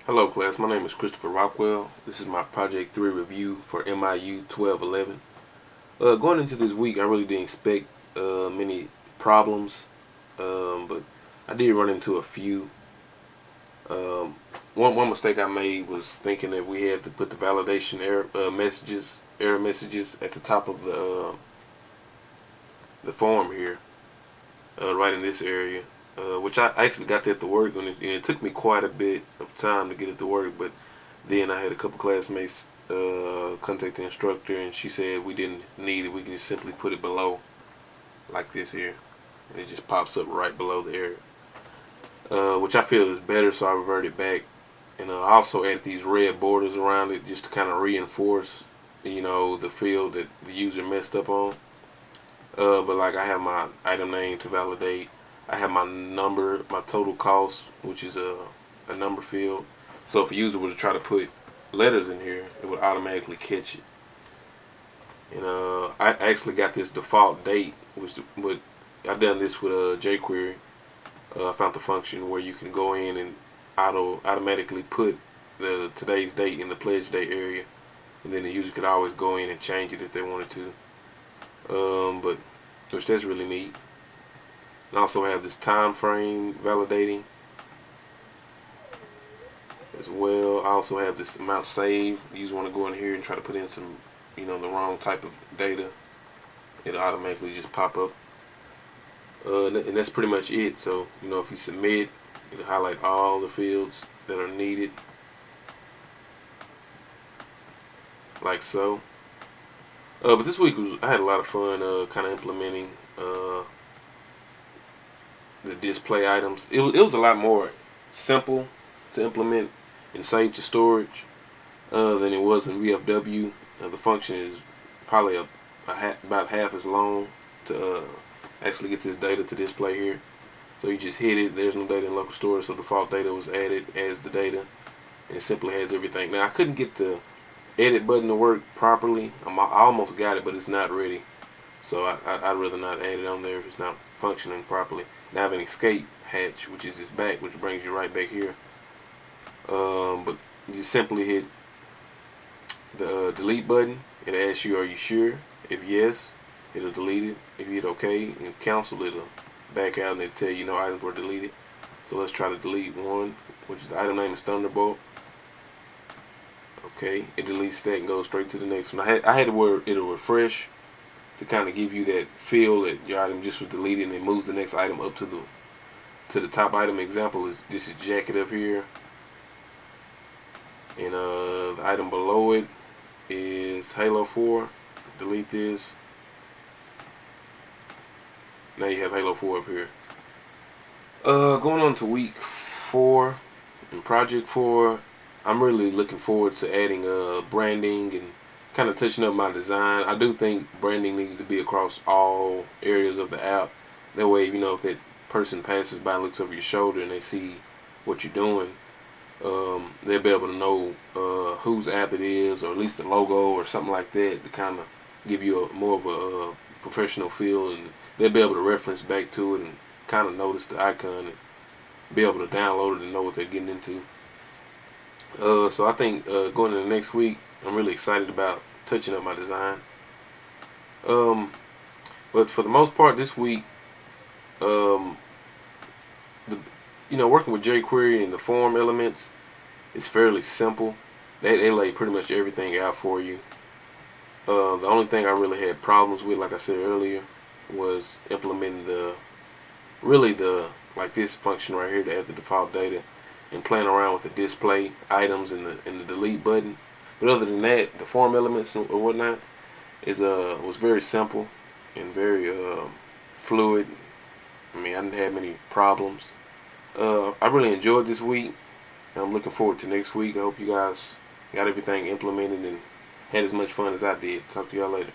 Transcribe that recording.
Hello class, my name is Christopher Rockwell. This is my Project 3 review for MiU 1211. Going into this week, I really didn't expect many problems, but I did run into a few. One mistake I made was thinking that we had to put the validation error messages at the top of the form here, right in this area. Which I actually got that to work, and it took me quite a bit of time to get it to work. But then I had a couple classmates contact the instructor, and she said we didn't need it. We can just simply put it below, like this here, and it just pops up right below the area, which I feel is better. So I reverted back, and I also added these red borders around it just to kind of reinforce, the field that the user messed up on. But like I have my item name to validate. I have my number, my total cost, which is a number field. So if a user were to try to put letters in here, it would automatically catch it. And I actually got this default date, which I've done this with jQuery. I found the function where you can go in and automatically put the today's date in the pledge date area, and then the user could always go in and change it if they wanted to. Which that's really neat. And also have this time frame validating as well. I also have this amount saved. You just want to go in here and try to put in some, the wrong type of data. It'll automatically just pop up. And that's pretty much it. So, if you submit, it'll highlight all the fields that are needed. Like so. But this week I had a lot of fun kind of implementing the display items. It was a lot more simple to implement and save to storage than it was in VFW. The function is probably about half as long to actually get this data to display here. So you just hit it. There's no data in local storage, so default data was added as the data, and it simply has everything. Now I couldn't get the edit button to work properly. I almost got it, but it's not ready. So I'd rather not add it on there if it's not functioning properly. Now I have an escape hatch, which is this back, which brings you right back here. But you simply hit the delete button. It asks you, are you sure? If yes, it'll delete it. If you hit OK and cancel, it'll back out and it'll tell you no items were deleted. So let's try to delete one, which is the item name is Thunderbolt. Okay, it deletes that and goes straight to the next one. I had to where it'll refresh to kind of give you that feel that your item just was deleted, and it moves the next item up to the top item. Example is this is jacket up here, and the item below it is Halo 4. Delete this. Now you have Halo 4 up here. Going on to week 4 in Project 4. I'm really looking forward to adding branding and kind of touching up my design. I do think branding needs to be across all areas of the app. That way, if that person passes by and looks over your shoulder and they see what you're doing, they'll be able to know whose app it is, or at least the logo or something like that, to kind of give you more of a professional feel, and they'll be able to reference back to it and kind of notice the icon and be able to download it and know what they're getting into. So I think going into next week, I'm really excited about touching up my design. But for the most part this week, working with jQuery and the form elements is fairly simple. They lay pretty much everything out for you. The only thing I really had problems with, like I said earlier, was implementing like this function right here to add the default data, and playing around with the display items and the delete button. But other than that, the form elements or whatnot was very simple and very fluid. I mean, I didn't have many problems. I really enjoyed this week, and I'm looking forward to next week. I hope you guys got everything implemented and had as much fun as I did. Talk to y'all later.